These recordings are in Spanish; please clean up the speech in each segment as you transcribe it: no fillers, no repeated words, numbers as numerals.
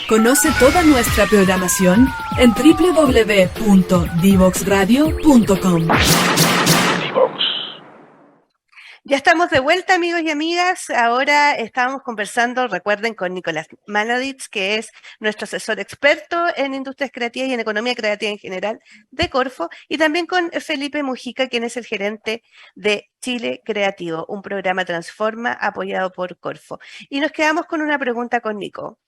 Conoce toda nuestra programación en www.divoxradio.com. Ya estamos de vuelta, amigos y amigas. Ahora estábamos conversando, recuerden, con Nicolás Manoditz, que es nuestro asesor experto en industrias creativas y en economía creativa en general de Corfo, y también con Felipe Mujica, quien es el gerente de Chile Creativo, un programa Transforma apoyado por Corfo. Y nos quedamos con una pregunta con Nico.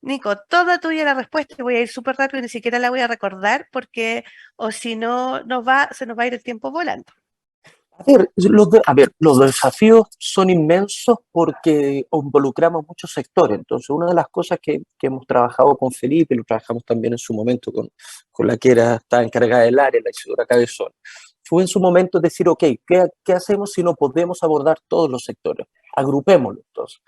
Nico, toda tuya la respuesta, y voy a ir súper rápido, ni siquiera la voy a recordar, porque o si no, se nos va a ir el tiempo volando. Los desafíos son inmensos porque involucramos muchos sectores. Entonces, una de las cosas que hemos trabajado con Felipe, y lo trabajamos también en su momento con la que estaba encargada del área, la Isidora Cabezón, fue en su momento decir, ok, ¿qué hacemos si no podemos abordar todos los sectores? Agrupémoslo entonces.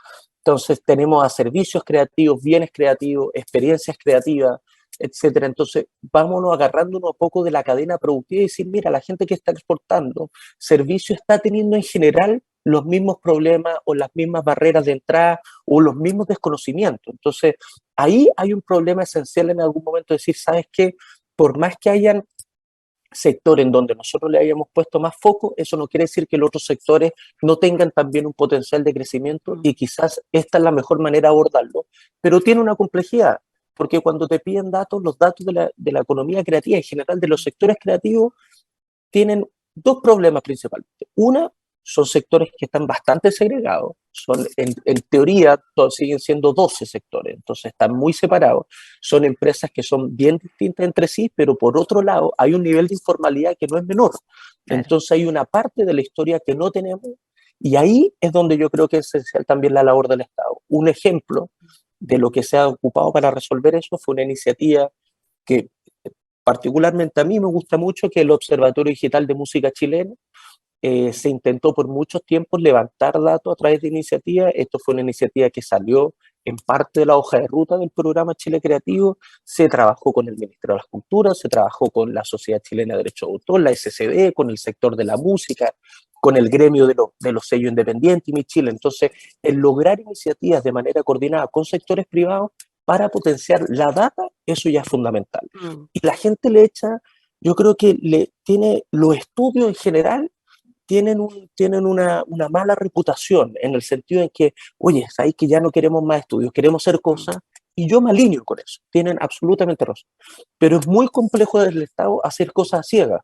Entonces, tenemos a servicios creativos, bienes creativos, experiencias creativas, etcétera. Entonces, vámonos agarrándonos un poco de la cadena productiva y decir, mira, la gente que está exportando servicio está teniendo en general los mismos problemas o las mismas barreras de entrada o los mismos desconocimientos. Entonces, ahí hay un problema esencial en algún momento, decir, ¿sabes qué? Por más que hayan sectores en donde nosotros le hayamos puesto más foco, eso no quiere decir que los otros sectores no tengan también un potencial de crecimiento y quizás esta es la mejor manera de abordarlo, pero tiene una complejidad, porque cuando te piden datos, los datos de la economía creativa en general, de los sectores creativos, tienen dos problemas principalmente. Una, son sectores que están bastante segregados, son en teoría siguen siendo 12 sectores, entonces están muy separados, son empresas que son bien distintas entre sí, pero por otro lado hay un nivel de informalidad que no es menor, entonces hay una parte de la historia que no tenemos y ahí es donde yo creo que es esencial también la labor del Estado. Un ejemplo de lo que se ha ocupado para resolver eso fue una iniciativa que particularmente a mí me gusta mucho, que el Observatorio Digital de Música Chilena se intentó por muchos tiempos levantar datos a través de iniciativas. Esto fue una iniciativa que salió en parte de la hoja de ruta del programa Chile Creativo. Se trabajó con el Ministerio de las Culturas, se trabajó con la Sociedad Chilena de Derecho de Autor, la SCD, con el sector de la música, con el gremio de los sellos independientes y Mi Chile. Entonces, el lograr iniciativas de manera coordinada con sectores privados para potenciar la data, eso ya es fundamental. Y la gente le echa, yo creo que tiene los estudios en general, tienen una mala reputación en el sentido en que, oye, sabéis que ya no queremos más estudios, queremos hacer cosas, y yo me alineo con eso, tienen absolutamente razón. Pero es muy complejo del Estado hacer cosas a ciegas.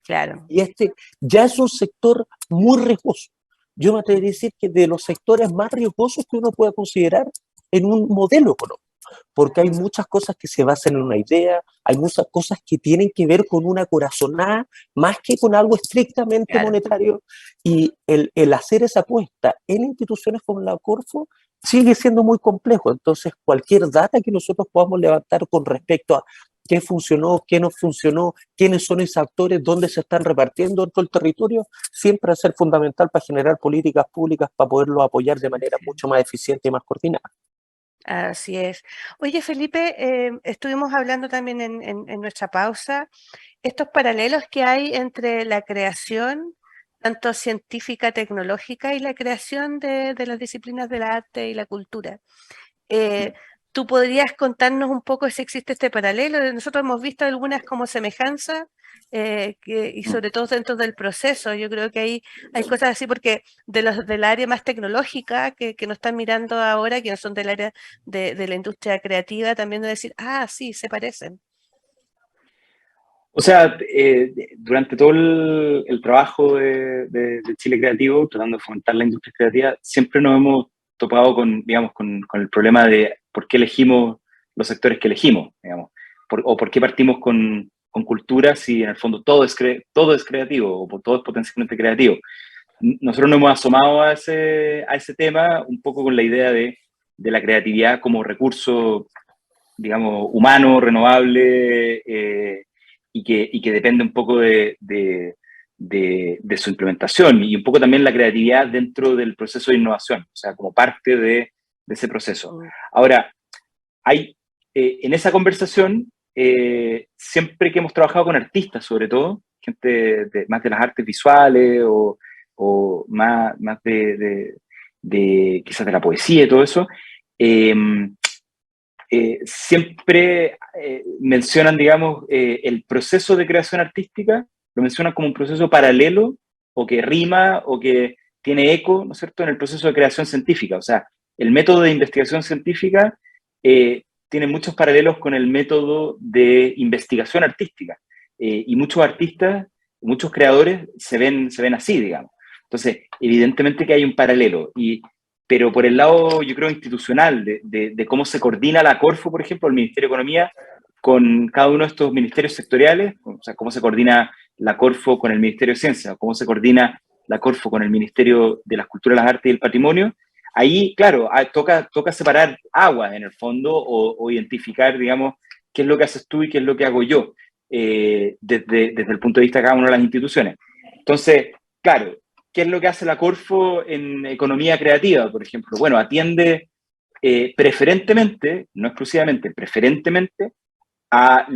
Claro. Y este ya es un sector muy riesgoso. Yo me atrevería a decir que de los sectores más riesgosos que uno puede considerar en un modelo económico, porque hay muchas cosas que se basan en una idea, hay muchas cosas que tienen que ver con una corazonada, más que con algo estrictamente monetario, y el hacer esa apuesta en instituciones como la Corfo sigue siendo muy complejo. Entonces, cualquier data que nosotros podamos levantar con respecto a qué funcionó, qué no funcionó, quiénes son esos actores, dónde se están repartiendo en todo el territorio, siempre va a ser fundamental para generar políticas públicas para poderlo apoyar de manera mucho más eficiente y más coordinada. Así es. Oye, Felipe, estuvimos hablando también en nuestra pausa, estos paralelos que hay entre la creación, tanto científica, tecnológica, y la creación de las disciplinas del arte y la cultura. ¿Tú podrías contarnos un poco si existe este paralelo? Nosotros hemos visto algunas como semejanzas, y sobre todo dentro del proceso. Yo creo que hay cosas así, porque del área más tecnológica que nos están mirando ahora, que no son del área de la industria creativa, también de decir, sí, se parecen. O sea, durante todo el trabajo de Chile Creativo, tratando de fomentar la industria creativa, siempre nos hemos topado con, digamos, con el problema de por qué elegimos los sectores que elegimos, digamos, o por qué partimos con cultura si en el fondo todo es creativo, o todo es potencialmente creativo. Nosotros nos hemos asomado a ese tema un poco con la idea de la creatividad como recurso, digamos, humano, renovable, y que depende un poco de su implementación y un poco también la creatividad dentro del proceso de innovación, o sea, como parte de ese proceso. Ahora, hay en esa conversación, siempre que hemos trabajado con artistas, sobre todo, gente más de las artes visuales o más quizás de la poesía y todo eso, siempre mencionan, digamos, el proceso de creación artística, lo mencionan como un proceso paralelo, o que rima, o que tiene eco, ¿no es cierto?, en el proceso de creación científica. O sea, el método de investigación científica tiene muchos paralelos con el método de investigación artística. Y muchos artistas, muchos creadores se ven así, digamos. Entonces, evidentemente que hay un paralelo. Pero por el lado, yo creo, institucional, de cómo se coordina la Corfo, por ejemplo, el Ministerio de Economía, con cada uno de estos ministerios sectoriales, o sea, cómo se coordina la Corfo con el Ministerio de Ciencia, cómo se coordina la Corfo con el Ministerio de las Culturas, las Artes y el Patrimonio, ahí, claro, toca separar aguas en el fondo, o identificar, digamos, qué es lo que haces tú y qué es lo que hago yo, desde el punto de vista de cada una de las instituciones. Entonces, claro, ¿qué es lo que hace la Corfo en economía creativa, por ejemplo? Bueno, atiende preferentemente, no exclusivamente, preferentemente a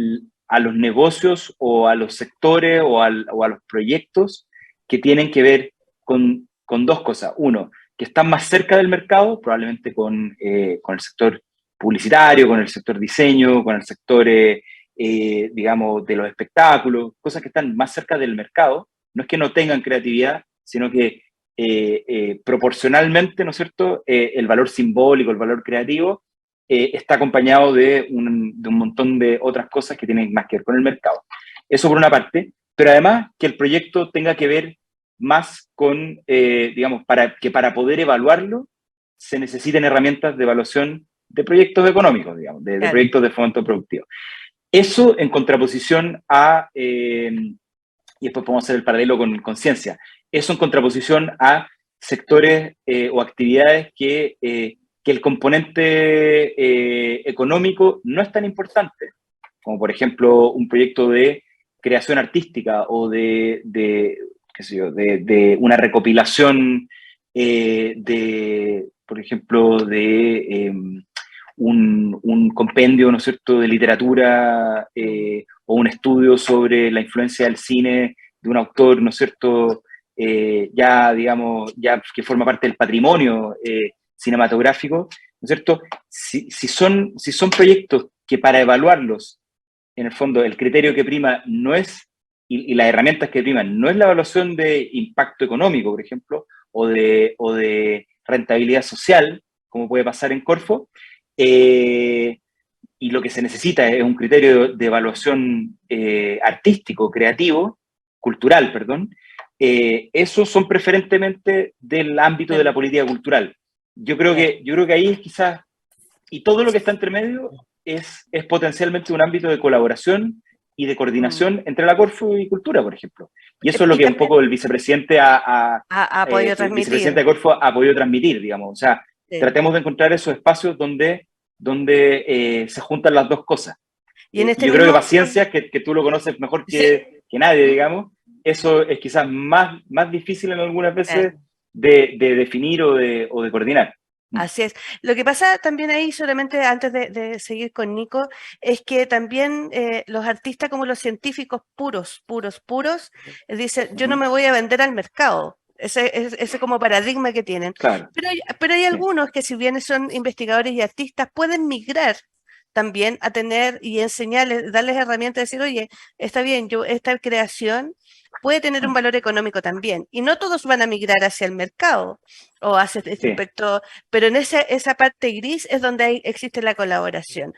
los negocios o a los sectores o a los proyectos que tienen que ver con dos cosas. Uno, que están más cerca del mercado, probablemente con el sector publicitario, con el sector diseño, con el sector, digamos, de los espectáculos, cosas que están más cerca del mercado. No es que no tengan creatividad, sino que proporcionalmente, ¿no es cierto?, el valor simbólico, el valor creativo, está acompañado de un montón de otras cosas que tienen más que ver con el mercado. Eso por una parte, pero además que el proyecto tenga que ver más con, digamos, para poder evaluarlo, se necesiten herramientas de evaluación de proyectos económicos, digamos, de proyectos de fomento productivo. Eso en contraposición a, y después podemos hacer el paralelo con ciencia, eso en contraposición a sectores o actividades que el componente económico no es tan importante, como por ejemplo un proyecto de creación artística o qué sé yo, de una recopilación por ejemplo, de un compendio, ¿no es cierto?, de literatura o un estudio sobre la influencia del cine de un autor, ¿no es cierto?, ya, digamos, ya que forma parte del patrimonio cinematográfico, ¿no es cierto? Si son proyectos que para evaluarlos, en el fondo, el criterio que prima no es, y las herramientas que priman, no es la evaluación de impacto económico, por ejemplo, o de rentabilidad social, como puede pasar en Corfo, y lo que se necesita es un criterio de evaluación artístico, creativo, cultural, perdón, esos son preferentemente del ámbito de la política cultural. Yo creo que ahí es quizás, y todo lo que está entre medio es potencialmente un ámbito de colaboración y de coordinación entre la Corfo y Cultura, por ejemplo. Y eso es lo que un poco el vicepresidente ha podido el transmitir. vicepresidente de Corfo ha podido transmitir, digamos. O sea, tratemos de encontrar esos espacios donde se juntan las dos cosas. Y en este yo creo que paciencia, que tú lo conoces mejor que nadie, digamos, eso es quizás más difícil en algunas veces de definir o de coordinar. Así es. Lo que pasa también ahí, solamente antes de seguir con Nico, es que también los artistas como los científicos puros, dicen, yo no me voy a vender al mercado. Ese como paradigma que tienen. Claro. Pero hay algunos que, si bien son investigadores y artistas, pueden migrar también a tener y enseñarles, darles herramientas, decir, oye, está bien, esta creación puede tener un valor económico también. Y no todos van a migrar hacia el mercado o hacia este aspecto, pero en esa parte gris es donde existe la colaboración.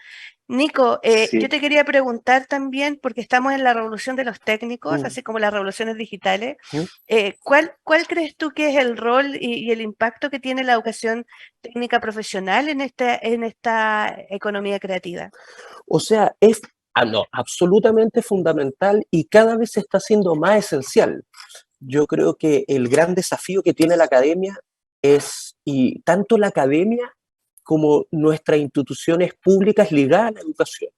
Nico, yo te quería preguntar también, porque estamos en la revolución de los técnicos, así como las revoluciones digitales, ¿cuál crees tú que es el rol y el impacto que tiene la educación técnica profesional en esta economía creativa? O sea, es absolutamente fundamental y cada vez se está haciendo más esencial. Yo creo que el gran desafío que tiene la academia y tanto la academia como nuestras instituciones públicas ligadas a la educación,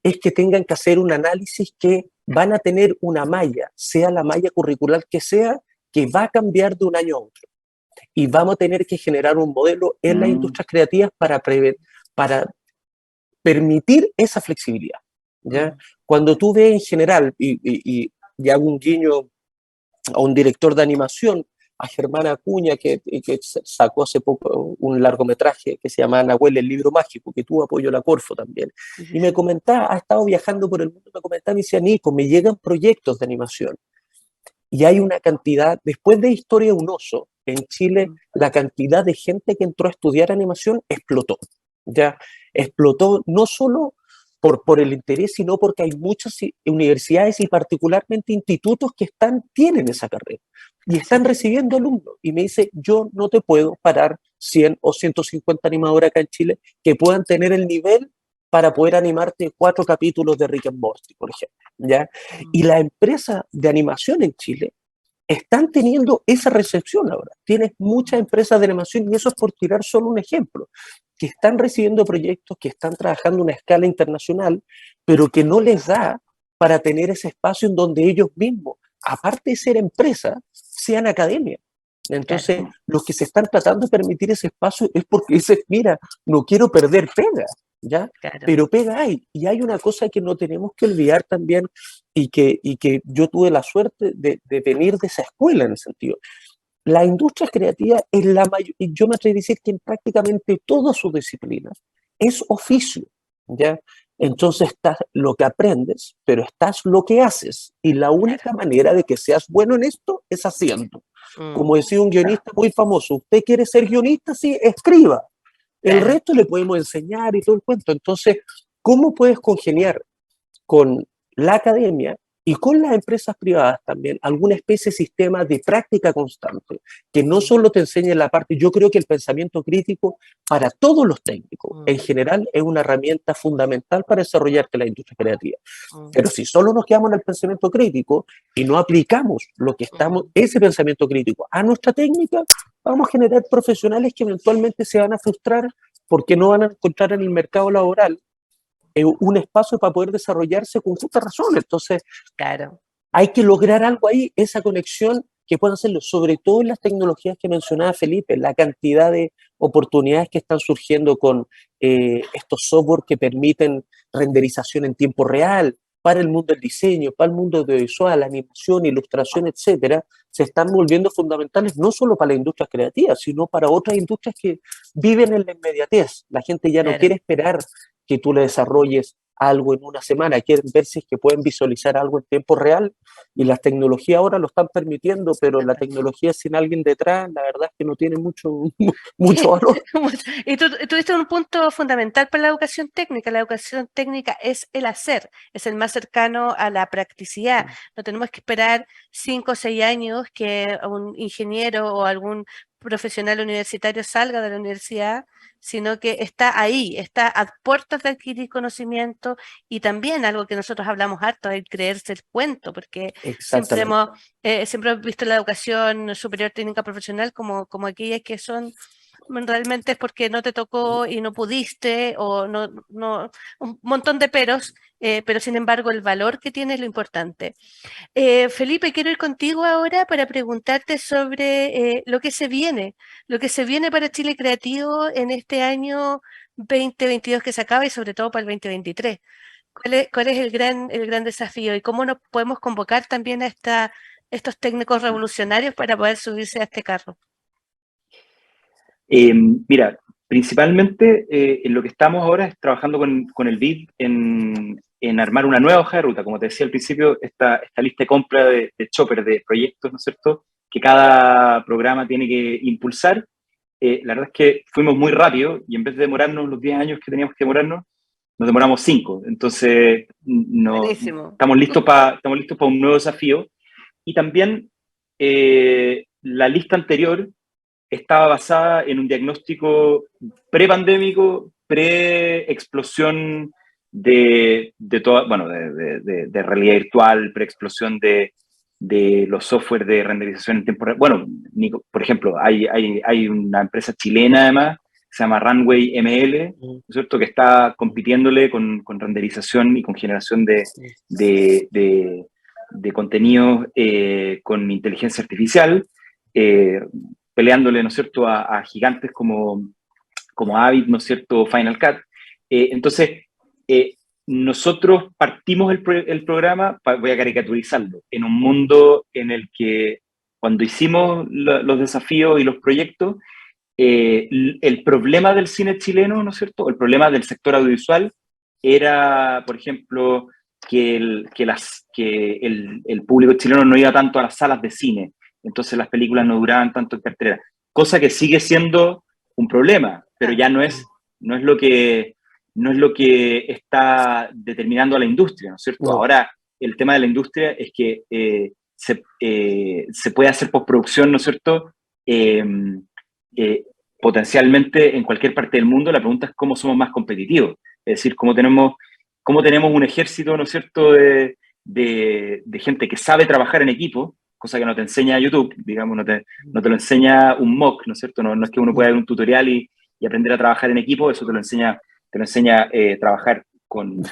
es que tengan que hacer un análisis que van a tener una malla, sea la malla curricular que sea, que va a cambiar de un año a otro. Y vamos a tener que generar un modelo en las industrias creativas para permitir esa flexibilidad, ¿ya? Cuando tú ves en general, y hago un guiño a un director de animación, a Germán Acuña, que sacó hace poco un largometraje que se llama Nahuel, el libro mágico, que tuvo apoyo la Corfo también. Y me comentaba, ha estado viajando por el mundo, me comentaba, y decía, Nico, me llegan proyectos de animación. Y hay una cantidad, después de Historia de un oso, en Chile, la cantidad de gente que entró a estudiar animación explotó. Ya explotó no solo por el interés, sino porque hay muchas universidades y particularmente institutos que tienen esa carrera y están recibiendo alumnos. Y me dice, yo no te puedo parar 100 o 150 animadores acá en Chile que puedan tener el nivel para poder animarte 4 capítulos de Rick and Morty, por ejemplo. ¿Ya? Y las empresas de animación en Chile están teniendo esa recepción ahora. Tienes muchas empresas de animación, y eso es por tirar solo un ejemplo, que están recibiendo proyectos, que están trabajando a una escala internacional, pero que no les da para tener ese espacio en donde ellos mismos, aparte de ser empresa, sean academia. Entonces, claro, los que se están tratando de permitir ese espacio es porque dicen, mira, no quiero perder pega, ¿ya? Claro. Pero pega hay. Y hay una cosa que no tenemos que olvidar también, y que yo tuve la suerte de venir de esa escuela en ese sentido. La industria creativa, y yo me atrevo a decir que en prácticamente todas sus disciplinas, es oficio, ¿ya? Entonces estás lo que aprendes, pero estás lo que haces. Y la única manera de que seas bueno en esto es haciendo. Como decía un guionista muy famoso, usted quiere ser guionista, sí, escriba. El resto le podemos enseñar y todo el cuento. Entonces, ¿cómo puedes congeniar con la academia y con las empresas privadas también alguna especie de sistema de práctica constante que no solo te enseñe la parte? Yo creo que el pensamiento crítico para todos los técnicos en general es una herramienta fundamental para desarrollarte la industria creativa. Pero si solo nos quedamos en el pensamiento crítico y no aplicamos ese pensamiento crítico a nuestra técnica, vamos a generar profesionales que eventualmente se van a frustrar porque no van a encontrar en el mercado laboral un espacio para poder desarrollarse con justa razón. Entonces, claro, hay que lograr algo ahí, esa conexión que puedan hacerlo, sobre todo en las tecnologías que mencionaba Felipe, la cantidad de oportunidades que están surgiendo con estos software que permiten renderización en tiempo real para el mundo del diseño, para el mundo audiovisual, animación, ilustración, etcétera, se están volviendo fundamentales no solo para la industria creativa, sino para otras industrias que viven en la inmediatez. La gente ya no quiere esperar que tú le desarrolles algo en una semana, quieren ver si es que pueden visualizar algo en tiempo real, y las tecnologías ahora lo están permitiendo, pero la tecnología sin alguien detrás, la verdad es que no tiene mucho valor. Y tú tuviste un punto fundamental para la educación técnica. La educación técnica es el hacer, es el más cercano a la practicidad. No tenemos que esperar 5 o 6 años que un ingeniero o algún profesional universitario salga de la universidad, sino que está ahí, está a puertas de adquirir conocimiento. Y también algo que nosotros hablamos harto, el creerse el cuento, porque siempre hemos visto la educación superior técnica profesional como aquellas que son realmente es porque no te tocó y no pudiste, o un montón de peros, pero sin embargo el valor que tiene es lo importante. Felipe, quiero ir contigo ahora para preguntarte sobre lo que se viene para Chile Creativo en este año 2022 que se acaba, y sobre todo para el 2023. ¿Cuál es el gran desafío, y cómo nos podemos convocar también a estos técnicos revolucionarios para poder subirse a este carro? Mira, principalmente en lo que estamos ahora es trabajando con el BID en armar una nueva hoja de ruta. Como te decía al principio, esta lista de compra de chopper, de proyectos, ¿no es cierto?, que cada programa tiene que impulsar. La verdad es que fuimos muy rápido, y en vez de demorarnos los 10 años que teníamos que demorarnos, nos demoramos 5. Entonces, estamos listos para un nuevo desafío. Y también la lista anterior estaba basada en un diagnóstico pre-pandémico, pre-explosión de realidad virtual, pre-explosión de los software de renderización en tiempo real. Bueno, por ejemplo, hay una empresa chilena además, que se llama Runway ML, ¿no es cierto?, que está compitiéndole con renderización y con generación de contenidos con inteligencia artificial, peleándole, ¿no es cierto?, a gigantes como Avid, ¿no es cierto?, Final Cut. Entonces, nosotros partimos el programa, voy a caricaturizarlo, en un mundo en el que cuando hicimos los desafíos y los proyectos, el problema del cine chileno, ¿no es cierto? El problema del sector audiovisual era, por ejemplo, que el público chileno no iba tanto a las salas de cine, entonces las películas no duraban tanto en cartelera, cosa que sigue siendo un problema, pero ya no es lo que está determinando a la industria, ¿no es cierto? No. Ahora, el tema de la industria es que se puede hacer postproducción, ¿no es cierto? Potencialmente en cualquier parte del mundo. La pregunta es cómo somos más competitivos, es decir, cómo tenemos un ejército, ¿no es cierto?, de gente que sabe trabajar en equipo, cosa que no te enseña YouTube, digamos, no te lo enseña un MOOC, ¿no es cierto? No es que uno pueda ver un tutorial y aprender a trabajar en equipo, eso te lo enseña trabajar con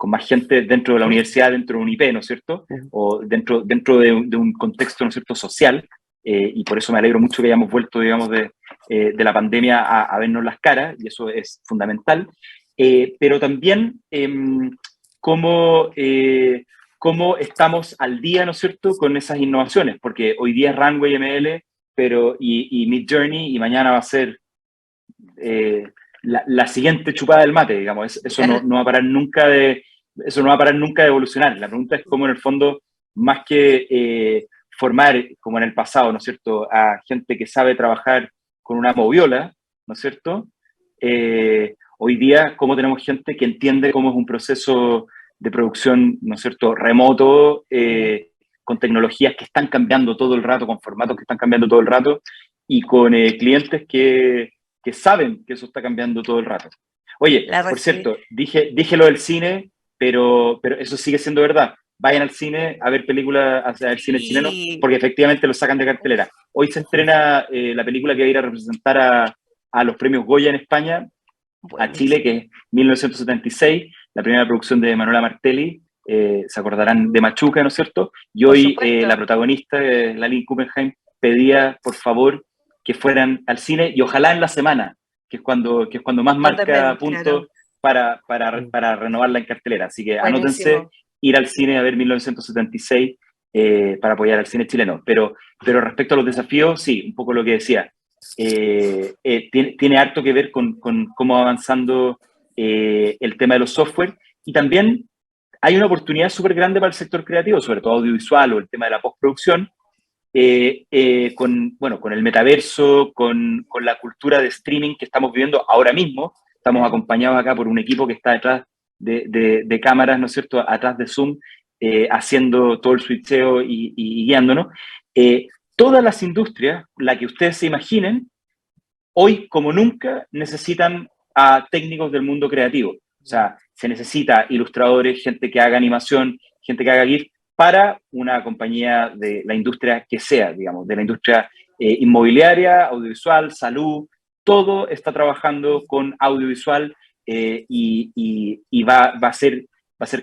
más gente dentro de la universidad, dentro de un IP, ¿no es cierto? O dentro de un contexto, ¿no es cierto?, social, y por eso me alegro mucho que hayamos vuelto, digamos, de la pandemia a vernos las caras, y eso es fundamental. Pero también cómo estamos al día, ¿no es cierto?, con esas innovaciones, porque hoy día es Runway ML, y Midjourney, y mañana va a ser la siguiente chupada del mate, digamos. Eso no va a parar nunca de evolucionar. La pregunta es cómo, en el fondo, más que formar, como en el pasado, ¿no es cierto?, a gente que sabe trabajar con una moviola, ¿no es cierto?, hoy día, cómo tenemos gente que entiende cómo es un proceso de producción, ¿no es cierto?, remoto, con tecnologías que están cambiando todo el rato, con formatos que están cambiando todo el rato, y con clientes que saben que eso está cambiando todo el rato. Oye, por cierto, dije lo del cine, pero eso sigue siendo verdad. Vayan al cine a ver películas, a ver cine chileno, porque efectivamente lo sacan de cartelera. Hoy se estrena la película que va a ir a representar a los premios Goya en España, a Chile, que es 1976, la primera producción de Manuela Martelli. Se acordarán de Machuca, ¿no es cierto? Y hoy la protagonista, Lalín Kuppenheim, pedía, por favor, que fueran al cine, y ojalá en la semana, que es cuando más marca puntos, claro, para renovarla en cartelera. Así que anótense, ir al cine a ver 1976 para apoyar al cine chileno. Pero respecto a los desafíos, sí, un poco lo que decía. Tiene harto que ver con cómo va avanzando el tema de los software, y también hay una oportunidad súper grande para el sector creativo, sobre todo audiovisual, o el tema de la postproducción, con el metaverso, con la cultura de streaming que estamos viviendo ahora mismo. Estamos acompañados acá por un equipo que está detrás de cámaras, ¿no es cierto?, atrás de Zoom, haciendo todo el switcheo y guiándonos. Todas las industrias, la que ustedes se imaginen, hoy como nunca necesitan a técnicos del mundo creativo. O sea, se necesita ilustradores, gente que haga animación, gente que haga GIF, para una compañía de la industria que sea, digamos, de la industria inmobiliaria, audiovisual, salud. Todo está trabajando con audiovisual, y va a ser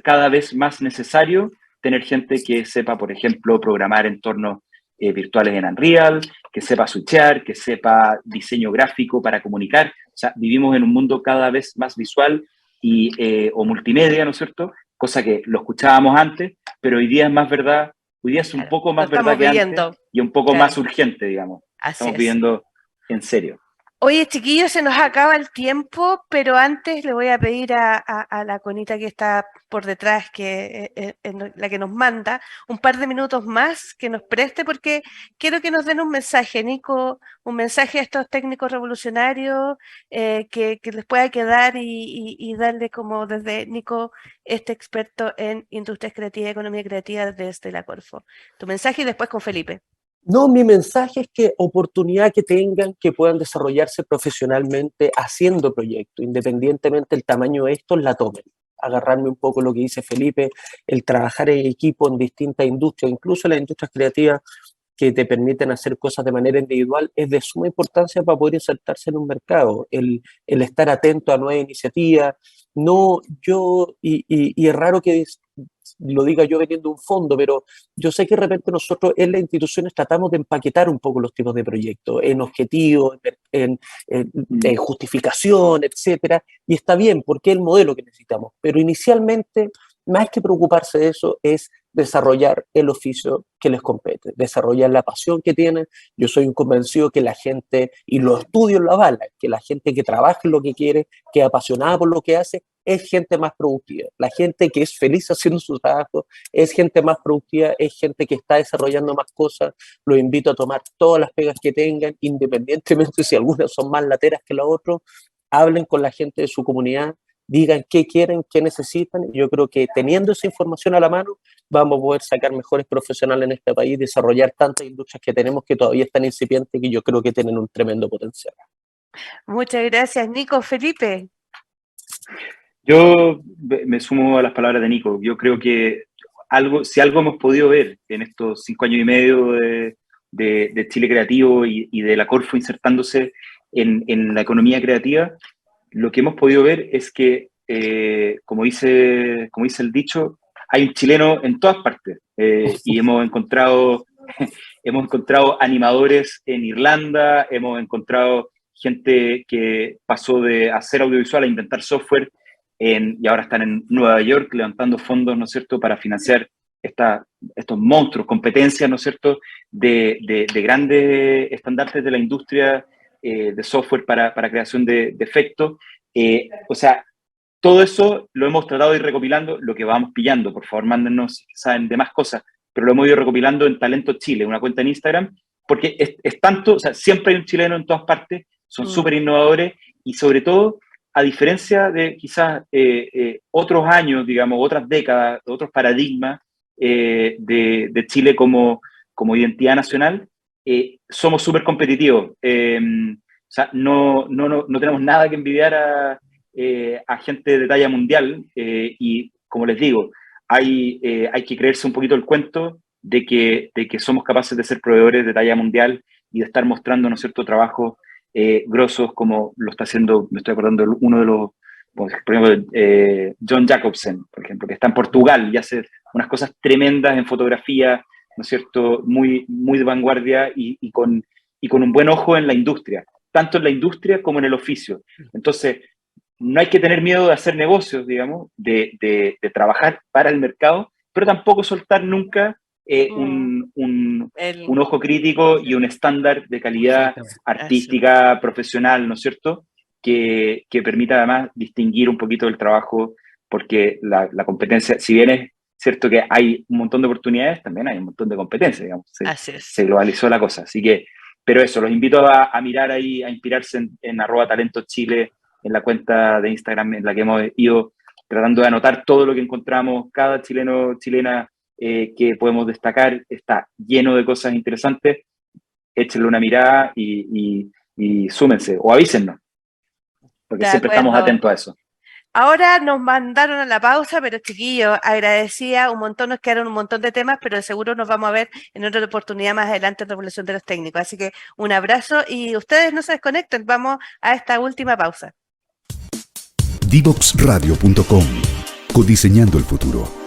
cada vez más necesario tener gente que sepa, por ejemplo, programar entornos virtuales en Unreal, que sepa switchear, que sepa diseño gráfico para comunicar. O sea, vivimos en un mundo cada vez más visual o multimedia, ¿no es cierto? Cosa que lo escuchábamos antes, pero hoy día es más verdad, hoy día es un poco más verdad que antes, y un poco más urgente, digamos. Estamos viviendo en serio. Oye, chiquillos, se nos acaba el tiempo, pero antes le voy a pedir a la Conita que está por detrás, que es la que nos manda, un par de minutos más que nos preste, porque quiero que nos den un mensaje, Nico, un mensaje a estos técnicos revolucionarios que les pueda quedar, y darle, como desde Nico, este experto en industrias creativas y economía creativa desde la Corfo. Tu mensaje, y después con Felipe. No, mi mensaje es que oportunidad que tengan, que puedan desarrollarse profesionalmente haciendo proyectos, independientemente del tamaño de estos, la tomen. Agarrarme un poco lo que dice Felipe, el trabajar en equipo en distintas industrias, incluso las industrias creativas que te permiten hacer cosas de manera individual, es de suma importancia para poder insertarse en un mercado, el estar atento a nuevas iniciativas. No, y es raro que lo diga yo veniendo un fondo, pero yo sé que de repente nosotros en las instituciones tratamos de empaquetar un poco los tipos de proyectos, en objetivos, en justificación, etcétera, y está bien, porque es el modelo que necesitamos. Pero inicialmente, más que preocuparse de eso, es desarrollar el oficio que les compete, desarrollar la pasión que tienen. Yo soy un convencido que la gente, y los estudios lo avalan, que la gente que trabaja en lo que quiere, que es apasionada por lo que hace, es gente más productiva. La gente que es feliz haciendo su trabajo es gente más productiva, es gente que está desarrollando más cosas. Los invito a tomar todas las pegas que tengan, independientemente si algunas son más lateras que las otras. Hablen con la gente de su comunidad, digan qué quieren, qué necesitan. Yo creo que teniendo esa información a la mano, vamos a poder sacar mejores profesionales en este país, desarrollar tantas industrias que tenemos que todavía están incipientes, que yo creo que tienen un tremendo potencial. Muchas gracias, Nico. Felipe. Yo me sumo a las palabras de Nico. Yo creo que si algo hemos podido ver en estos 5 años y medio de Chile Creativo y de la Corfo insertándose en la economía creativa, lo que hemos podido ver es que, como dice el dicho, hay un chileno en todas partes. Y hemos encontrado animadores en Irlanda, hemos encontrado gente que pasó de hacer audiovisual a inventar software y ahora están en Nueva York levantando fondos, ¿no es cierto?, para financiar estos monstruos, competencias, ¿no es cierto?, de grandes estandartes de la industria de software para creación de efectos. O sea, todo eso lo hemos tratado de ir recopilando, lo que vamos pillando. Por favor, mándenos si saben de más cosas, pero lo hemos ido recopilando en Talento Chile, una cuenta en Instagram, porque es tanto, o sea, siempre hay un chileno en todas partes, son súper innovadores y sobre todo, a diferencia de quizás otros años, digamos, otras décadas, otros paradigmas de Chile como identidad nacional, somos súper competitivos. O sea, no tenemos nada que envidiar a gente de talla mundial y, como les digo, hay que creerse un poquito el cuento de que somos capaces de ser proveedores de talla mundial y de estar mostrando, ¿no es cierto?, trabajos grosos como lo está haciendo, me estoy acordando, uno de los, por ejemplo, John Jacobsen, por ejemplo, que está en Portugal y hace unas cosas tremendas en fotografía, ¿no es cierto?, muy, muy de vanguardia y con un buen ojo en la industria, tanto en la industria como en el oficio. Entonces, no hay que tener miedo de hacer negocios, digamos, de trabajar para el mercado, pero tampoco soltar nunca un ojo crítico y un estándar de calidad artística, profesional, ¿no es cierto?, que permita además distinguir un poquito el trabajo, porque la competencia, si bien es cierto que hay un montón de oportunidades, también hay un montón de competencias, digamos. Se globalizó la cosa. Así que, pero eso, los invito a mirar ahí, a inspirarse en @talentochile, en la cuenta de Instagram en la que hemos ido tratando de anotar todo lo que encontramos, cada chileno, chilena que podemos destacar, está lleno de cosas interesantes. Échenle una mirada y súmense, o avísennos, porque siempre estamos atentos a eso. Ahora nos mandaron a la pausa, pero chiquillos, agradecía un montón, nos quedaron un montón de temas, pero seguro nos vamos a ver en otra oportunidad más adelante en Revolución de los Técnicos. Así que un abrazo y ustedes no se desconecten, vamos a esta última pausa. Divoxradio.com, codiseñando el futuro.